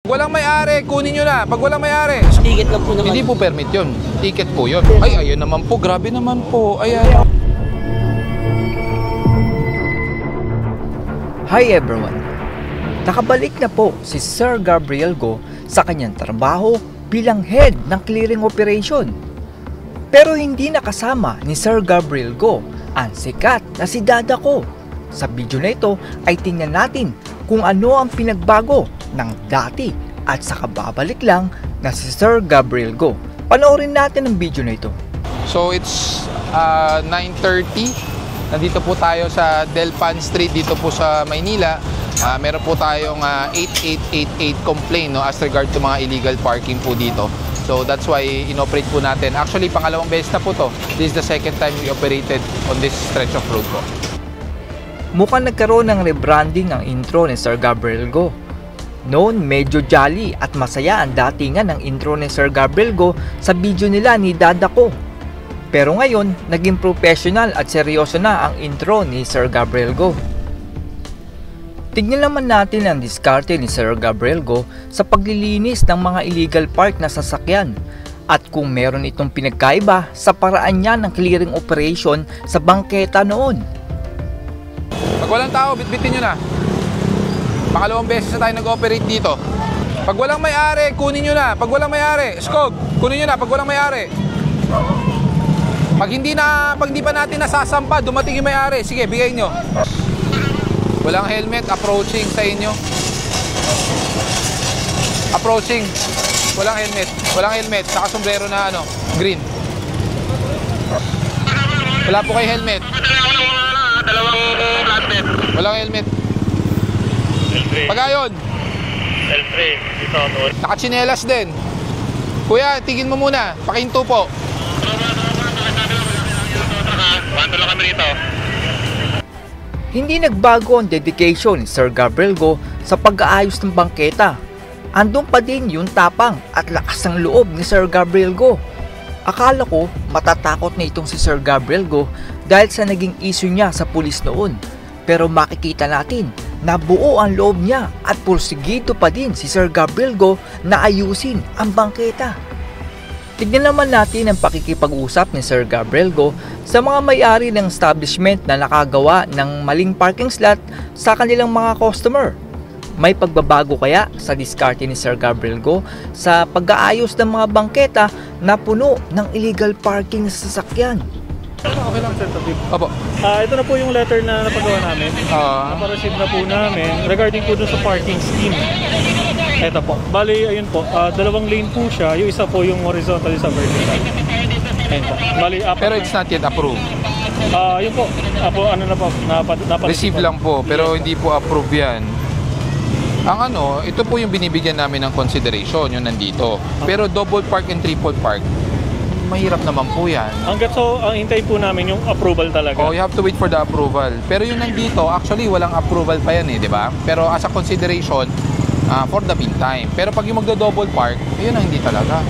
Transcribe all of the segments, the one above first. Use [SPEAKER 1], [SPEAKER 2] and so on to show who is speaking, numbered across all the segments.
[SPEAKER 1] Walang may-ari, kunin nyo na. Pag walang may-ari.
[SPEAKER 2] Ticket lang po naman.
[SPEAKER 1] Hindi po permit yun. Ticket po yun. Ay, ayun naman po. Grabe naman po. Ayan.
[SPEAKER 3] Hi everyone! Nakabalik na po si Sir Gabriel Go sa kanyang trabaho bilang head ng clearing operation. Pero hindi nakasama ni Sir Gabriel Go ang sikat na si Dada Ko. Sa video na ito ay tingnan natin kung ano ang pinagbago ng dati at saka babalik lang na si Sir Gabriel Go. Panoorin natin ang video na ito.
[SPEAKER 1] So it's 9:30. Nandito po tayo sa Delpan Street dito po sa Maynila. Meron po tayong 8888 complaint as regard to mga illegal parking po dito. So that's why inoperate po natin. Actually, pangalawang beses na po to. This is the second time we operated on this stretch of road po.
[SPEAKER 3] Mukhang nagkaroon ng rebranding ang intro ni Sir Gabriel Go. Noon, medyo jolly at masaya ang datingan ng intro ni Sir Gabriel Go sa video nila ni Dada Ko. Pero ngayon, naging professional at seryoso na ang intro ni Sir Gabriel Go. Tignan naman natin ang diskarte ni Sir Gabriel Go sa paglilinis ng mga illegal park na sasakyan at kung meron itong pinagkaiba sa paraan niya ng clearing operation sa bangketa noon.
[SPEAKER 1] Pag walang tao, bitbitin nyo na. Pangalawang beses na tayo nag-operate dito. Pag walang may-ari, kunin nyo na. Pag walang may-ari, Skog, kunin nyo na. Pag walang may-ari. Pag hindi pa natin nasasampa, dumating yung may-ari. Sige, bigay nyo. Walang helmet, approaching sa inyo. Approaching. Walang helmet. Walang helmet. Saka sombrero na green. Wala po kayo helmet.
[SPEAKER 4] Dalawang flatbed.
[SPEAKER 1] Walang helmet. Pagayon.
[SPEAKER 4] L3. Dito.
[SPEAKER 1] Nakachinelas din. Kuya, tigin mo muna. Pakinto po.
[SPEAKER 4] Panto lang kami rito.
[SPEAKER 3] Hindi nagbago ang dedication ni Sir Gabriel Go sa pag-aayos ng bangketa. Andun pa din yung tapang at lakas ng loob ni Sir Gabriel Go. Akala ko matatakot na itong si Sir Gabriel Go dahil sa naging issue niya sa pulis noon. Pero makikita natin na buo ang loob niya at pursigido pa din si Sir Gabriel Go na ayusin ang bangketa. Tignan naman natin ang pakikipag-usap ni Sir Gabriel Go sa mga may-ari ng establishment na nakagawa ng maling parking slot sa kanilang mga customer. May pagbabago kaya sa diskarte ni Sir Gabriel Go sa pag-aayos ng mga bangketa na puno ng illegal parking sa sasakyan?
[SPEAKER 5] Okay lang, Sir Tabib.
[SPEAKER 1] Opo.
[SPEAKER 5] Ito na po yung letter na napagawa namin. Napareceive na po namin regarding po dun sa parking scheme. Ito po. Bali, ayun po. Dalawang lane po siya. Yung isa po yung horizontal, sa vertical. Ayun po. Bali,
[SPEAKER 1] Pero it's not yet approved.
[SPEAKER 5] Yun po. Ano na po.
[SPEAKER 1] Receive lang po, pero hindi po approve yan. Ang ito po yung binibigyan namin ng consideration, yung nandito. Pero double park and triple park, mahirap naman po yan.
[SPEAKER 5] Ang hintayin po namin yung approval talaga.
[SPEAKER 1] Oh, you have to wait for the approval. Pero yung nandito, actually walang approval pa yan di ba? Pero as a consideration, for the meantime. Pero pag yung magdo-double park, yun ang hindi talaga.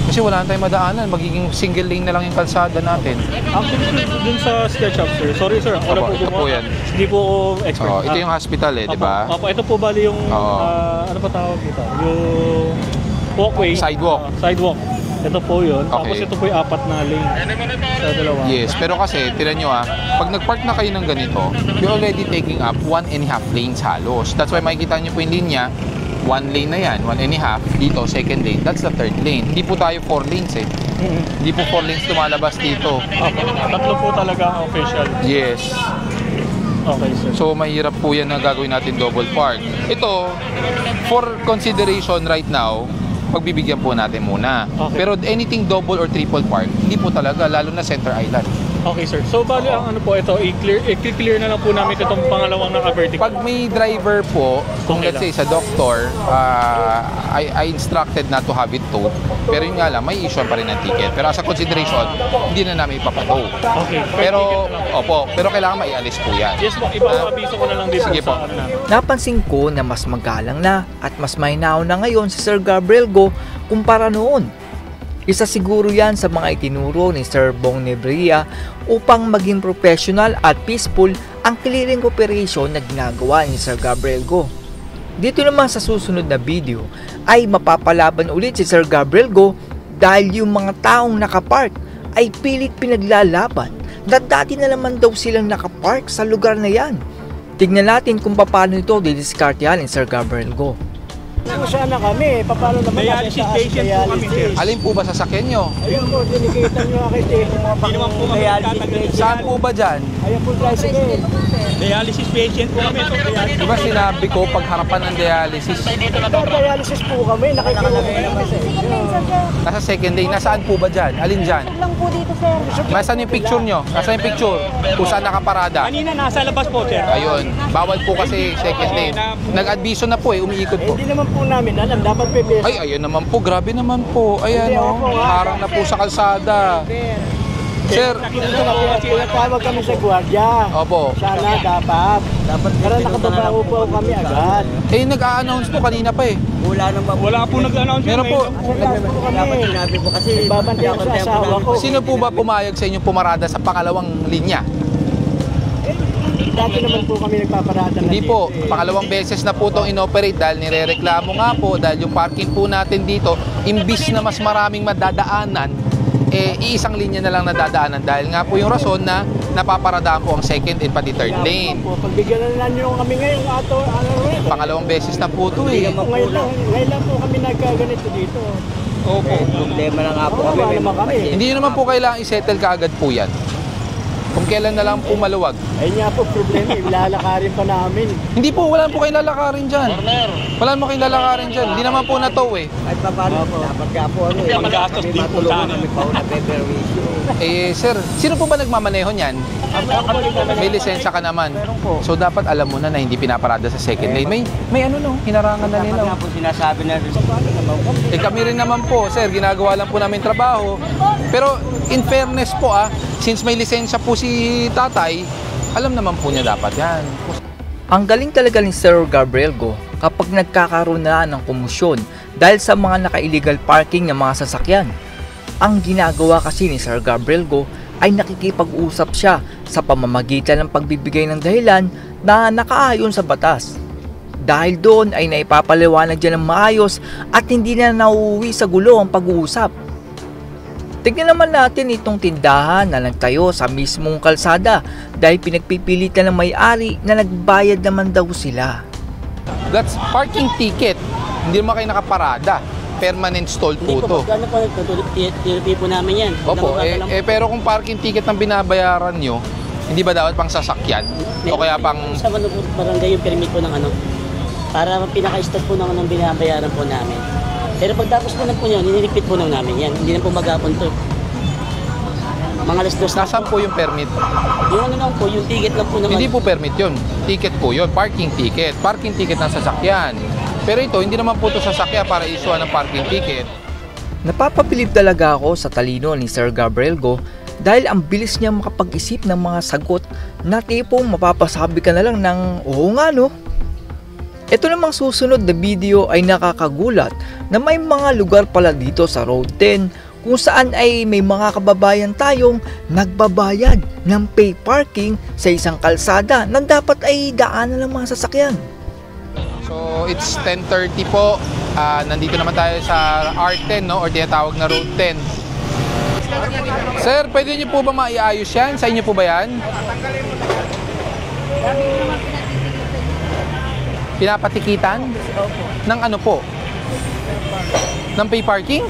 [SPEAKER 1] Kasi wala na tayong madaanan, magiging single lane na lang yung kalsada natin.
[SPEAKER 5] Actually, dun sa SketchUp, sir. Sorry, sir.
[SPEAKER 1] Ito po yan.
[SPEAKER 5] Hindi po ako expert.
[SPEAKER 1] Ito yung hospital di ba?
[SPEAKER 5] Ito po bali yung, ano pa tawag dito? Yung walkway.
[SPEAKER 1] Sidewalk.
[SPEAKER 5] Sidewalk. Ito po yun.
[SPEAKER 1] Okay.
[SPEAKER 5] Tapos ito po yung apat na lane sa dalawa.
[SPEAKER 1] Yes, pero kasi, tira nyo pag nag-park na kayo ng ganito, you're already taking up 1.5 lanes halos. That's why makikita nyo po yung linya, 1 lane na yan, 1.5. Dito, second lane. That's the third lane. Hindi po tayo 4 lanes Hindi po 4 lanes lumalabas dito.
[SPEAKER 5] Tatlo po talaga ang official.
[SPEAKER 1] Yes.
[SPEAKER 5] Okay, sir.
[SPEAKER 1] So, mahirap po yan na gagawin natin double park. Ito, for consideration right now, pagbibigyan po natin muna.
[SPEAKER 5] Okay.
[SPEAKER 1] Pero anything double or triple park, hindi po talaga, lalo na Center Island.
[SPEAKER 5] Okay, sir. So, bali ang ano po ito, i-clear na lang po namin itong pangalawang naka-vertical.
[SPEAKER 1] Pag may driver po, kung
[SPEAKER 5] Okay
[SPEAKER 1] let's say sa doctor, I instructed not to have it towed. Pero yun nga lang, may issue pa rin ng ticket. Pero as a consideration, hindi na namin ipapatow.
[SPEAKER 5] Okay.
[SPEAKER 1] Pero, pero kailangan maialis po yan.
[SPEAKER 5] Yes po, abiso ko na lang din
[SPEAKER 1] Sige
[SPEAKER 5] po
[SPEAKER 1] po.
[SPEAKER 5] sa ano namin.
[SPEAKER 3] Napansin ko na mas magalang na at mas mahinahon na ngayon si Sir Gabriel Go kumpara noon. Isa siguro yan sa mga itinuro ni Sir Bong Nebria upang maging professional at peaceful ang clearing operation na ginagawa ni Sir Gabriel Go. Dito naman sa susunod na video ay mapapalaban ulit si Sir Gabriel Go dahil yung mga taong nakapark ay pilit pinaglalaban na dati na naman daw silang nakapark sa lugar na yan. Tignan natin kung paano ito didiskartehan ni Sir Gabriel Go.
[SPEAKER 2] Sana kami, paano naman
[SPEAKER 5] Dialysis patient po kami, sir.
[SPEAKER 1] Alin po ba sasakyan nyo?
[SPEAKER 2] Ayun po, dinikita nyo akit eh.
[SPEAKER 5] Hindi naman po kami nagtatagal.
[SPEAKER 1] Saan po ba dyan?
[SPEAKER 2] Ayun po, tricycle.
[SPEAKER 5] Dialysis patient po kami. So, dialysis.
[SPEAKER 1] Di ba sinabi ko pagharapan ng dialysis?
[SPEAKER 2] Dialysis po kami, nakikinig naman sa inyo.
[SPEAKER 1] Nasa second day, nasaan po ba dyan? Alin dyan?
[SPEAKER 6] lang po dito, sir.
[SPEAKER 1] Nasaan yung picture nyo? Nasaan yung picture? Kung saan nakaparada?
[SPEAKER 5] Kanina nasa labas po, sir.
[SPEAKER 1] Ayun, bawal po kasi second day. Nag-adviso na po umiikot po.
[SPEAKER 2] Hindi naman po namin alam, dapat pipis.
[SPEAKER 1] Ay, ayun naman po, grabe naman po. Ayan o, harang na po sa kalsada. Sir,
[SPEAKER 2] Tinatawag kami sa gwardiya.
[SPEAKER 1] opo.
[SPEAKER 2] Sana dapat. Para nakababaho po kami agad.
[SPEAKER 1] Eh, nag-a-announce po kanina pa eh.
[SPEAKER 5] Wala po nag-announce.
[SPEAKER 1] Meron po.
[SPEAKER 2] Dapat po kami. Babantay ako sa asawa ko.
[SPEAKER 1] Sino po ba pumayag sa inyo pumarada sa pangalawang linya?
[SPEAKER 2] Dati naman po kami nagpaparada na
[SPEAKER 1] Hindi
[SPEAKER 2] dito
[SPEAKER 1] po,
[SPEAKER 2] eh.
[SPEAKER 1] pangalawang beses na po itong inoperate dahil nirereklamo nga po dahil yung parking po natin dito, imbis na mas maraming madadaanan, iisang linya na lang nadadaanan dahil nga po yung rason na napaparadaan po ang second and pati third lane.
[SPEAKER 2] Po, pagbigyan na nyo kami ngayon rin.
[SPEAKER 1] Pangalawang beses na po ito eh.
[SPEAKER 2] Ngayon lang po kami nagkaganito dito.
[SPEAKER 1] Opo.
[SPEAKER 2] Problema na nga po kami. Naman kami.
[SPEAKER 1] Hindi nyo naman po kailangang isettle kaagad po yan. Kung kailan na lang po maluwag.
[SPEAKER 2] Ayun nga po problema, ilalakarin pa namin.
[SPEAKER 1] Hindi po, wala po kayong lalakarin dyan. Wala mo kayong lalakarin dyan. Hindi naman po na tow eh.
[SPEAKER 2] Ay paano po? Dapat ka po
[SPEAKER 5] Panggastos din po sana.
[SPEAKER 1] Sir, sino po ba nagmamaneho niyan? May lisensya ka naman. So dapat alam mo na na hindi pinaparada sa second lane. May ano no, hinarangan na nila.
[SPEAKER 2] po sinasabi na
[SPEAKER 1] Kami rin naman po, sir, ginagawa lang po namin trabaho. Pero in fairness po since may lisensya po si tatay, alam naman po niya dapat yan.
[SPEAKER 3] Ang galing talaga ni Sir Gabriel Go kapag nagkakaroon na ng komosyon dahil sa mga naka-illegal parking ng mga sasakyan. Ang ginagawa kasi ni Sir Gabriel Go ay nakikipag-usap siya sa pamamagitan ng pagbibigay ng dahilan na nakaayon sa batas. Dahil doon ay naipapaliwanag dyan ng maayos at hindi na nauuwi sa gulo ang pag-uusap. Tignan naman natin itong tindahan na nagtayo sa mismong kalsada dahil pinagpipilitan ng may-ari na nagbayad naman daw sila.
[SPEAKER 1] That's parking ticket. Hindi naman kayo nakaparada. Permanent stall po to.
[SPEAKER 7] Ano po, tinipi po namin yan.
[SPEAKER 1] Opo, pero kung parking ticket ang binabayaran nyo, hindi ba dapat pang sasakyan? O kaya pang...
[SPEAKER 7] Sa barangay yung permit po ng ano, para pinaka-start po ng binabayaran po namin. Pero pagtapos po na po yun, nilipit po namin yan. Hindi na po magapon to. Mga alas 2 na.
[SPEAKER 1] Nasaan po yung permit?
[SPEAKER 7] Yung ano lang po, yung ticket lang po naman.
[SPEAKER 1] Hindi po permit yun. Ticket po yun. Parking ticket. Parking ticket ng sasakyan. Pero ito, hindi naman po ito sasakyan para isuan ng parking ticket.
[SPEAKER 3] Napapabilib talaga ako sa talino ni Sir Gabriel Go dahil ang bilis niya makapag-isip ng mga sagot na tipong mapapasabi ka na lang ng oo nga no. Ito namang susunod na video ay nakakagulat na may mga lugar pala dito sa Road 10 kung saan ay may mga kababayan tayong nagbabayad ng pay parking sa isang kalsada na dapat ay daanan ng mga sasakyan.
[SPEAKER 1] So, it's 10:30 po. Nandito naman tayo sa R10, no? Or tinatawag na Road 10. Sir, pwede niyo po ba maiayos yan? Sa inyo po ba yan? Pinapatikitan? Ng ano po? Ng pay parking?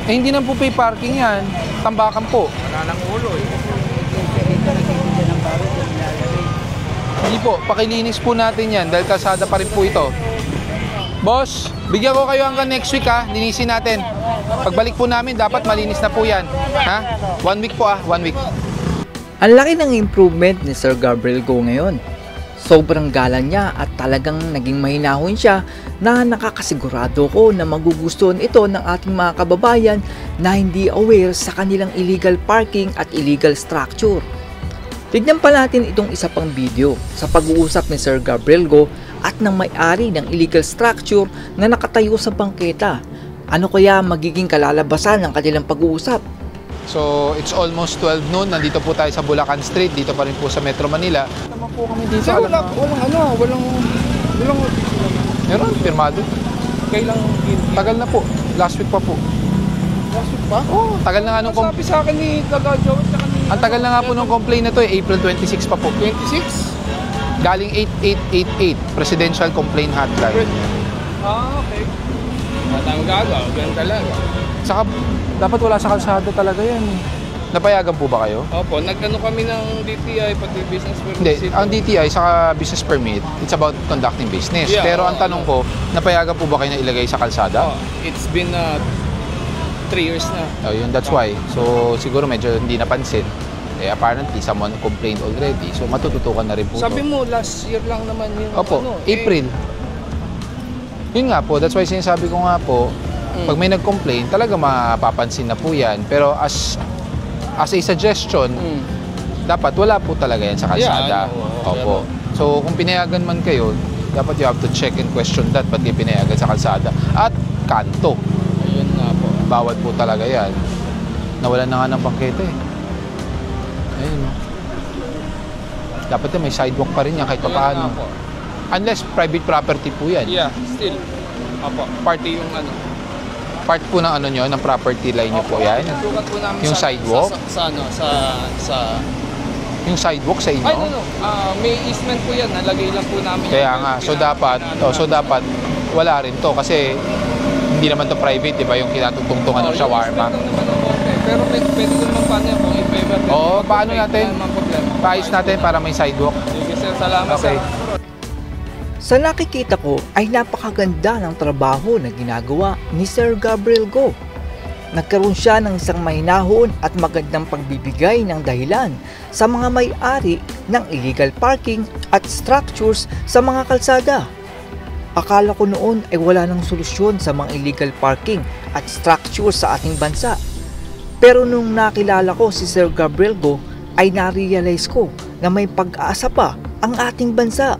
[SPEAKER 1] Hindi na po pay parking yan. Tambakan po. Wala nang ulo eh. Hindi po, pakilinis po natin yan dahil kalsada pa rin po ito. Boss, bigyan ko kayo hanggang next week linisin natin. Pagbalik po namin, dapat malinis na po yan. 1 week po 1 week.
[SPEAKER 3] Ang laki ng improvement ni Sir Gabriel Go ngayon. Sobrang galang niya at talagang naging mahinahon siya na nakakasigurado ko na magugustuhan ito ng ating mga kababayan na hindi aware sa kanilang illegal parking at illegal structure. Tignan pa natin itong isa pang video sa pag-uusap ni Sir Gabriel Go at ng may-ari ng illegal structure na nakatayo sa bangketa. Ano kaya magiging kalalabasan ng kanilang pag-uusap?
[SPEAKER 1] So, it's almost 12 noon. Nandito po tayo sa Bulacan Street. Dito pa rin po sa Metro Manila. po kami dito.
[SPEAKER 2] Sir, walang
[SPEAKER 1] Meron, pirmado.
[SPEAKER 2] kailang
[SPEAKER 1] Tagal na po. Last week pa po.
[SPEAKER 2] last week pa?
[SPEAKER 1] Oh, tagal na nga nung
[SPEAKER 2] Sabi sa akin ni Taga Joe at saka ni...
[SPEAKER 1] ang tagal na nga po nung complaint na to, April 26 pa po.
[SPEAKER 2] 26?
[SPEAKER 1] Galing 8888, Presidential Complaint Hotline.
[SPEAKER 2] Okay. Wala tayong magagawa, ganun talaga.
[SPEAKER 1] Saka, dapat wala sa kalsada talaga yan. Napayagan po ba kayo?
[SPEAKER 2] Opo, nagkano kami ng DTI pati business permit.
[SPEAKER 1] Hindi, ang DTI sa business permit, it's about conducting business.
[SPEAKER 2] Yeah,
[SPEAKER 1] Pero ang tanong ko, napayagan po ba kayo na ilagay sa kalsada?
[SPEAKER 2] It's been 3 years na.
[SPEAKER 1] Oh, yun, that's why. So, siguro medyo hindi napansin. Eh, apparently, someone complained already. So, matututukan na rin po
[SPEAKER 2] Sabi
[SPEAKER 1] to.
[SPEAKER 2] mo, last year lang naman yung
[SPEAKER 1] Opo, April. Yun nga po, that's why sinasabi ko nga po, pag may nag-complain, talaga mapapansin na po yan. Pero as a suggestion, dapat wala po talaga yan sa kalsada.
[SPEAKER 2] Yeah,
[SPEAKER 1] Opo. So, kung pinayagan man kayo, dapat you have to check and question that, ba't kayo pinayagan sa kalsada. At kanto.
[SPEAKER 2] Ayun nga po.
[SPEAKER 1] Bawal po talaga yan. Nawalan na nga ng bangketa eh. Ayun. Dapat may sidewalk pa rin yan kahit
[SPEAKER 2] Ayun
[SPEAKER 1] paano.
[SPEAKER 2] nga po.
[SPEAKER 1] Unless private property po yan.
[SPEAKER 2] Yeah, still. Opo, party yung ano.
[SPEAKER 1] Part po ng ano nyo, ng property line nyo po yan.
[SPEAKER 2] Sukat po namin
[SPEAKER 1] Yung sidewalk?
[SPEAKER 2] Sa
[SPEAKER 1] Yung sidewalk sa inyo.
[SPEAKER 2] Ay, no. May easement po yan. Nalagay lang po namin.
[SPEAKER 1] Kaya nga, so dapat wala rin to kasi hindi naman to private, di ba? Yung kinatutungtungan ng shawarma.
[SPEAKER 2] Pero pwede ko naman paano yan kung i-favor.
[SPEAKER 1] Oo, paano natin? Paayos natin para may sidewalk.
[SPEAKER 2] Sige sir, salamat
[SPEAKER 1] Okay.
[SPEAKER 2] sir.
[SPEAKER 3] Sa nakikita ko ay napakaganda ng trabaho na ginagawa ni Sir Gabriel Go. Nagkaroon siya ng isang mahinahon at magandang pagbibigay ng dahilan sa mga may-ari ng illegal parking at structures sa mga kalsada. Akala ko noon ay wala nang solusyon sa mga illegal parking at structures sa ating bansa. Pero nung nakilala ko si Sir Gabriel Go ay na-realize ko na may pag-asa pa ang ating bansa.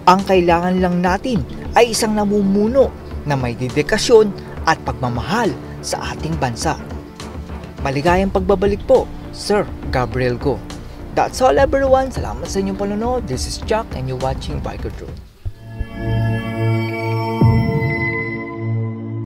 [SPEAKER 3] Ang kailangan lang natin ay isang namumuno na may dedikasyon at pagmamahal sa ating bansa. Maligayang pagbabalik po, Sir Gabriel Go. That's all everyone. Salamat sa inyong panonood. This is Chuck and you're watching Biker Drone.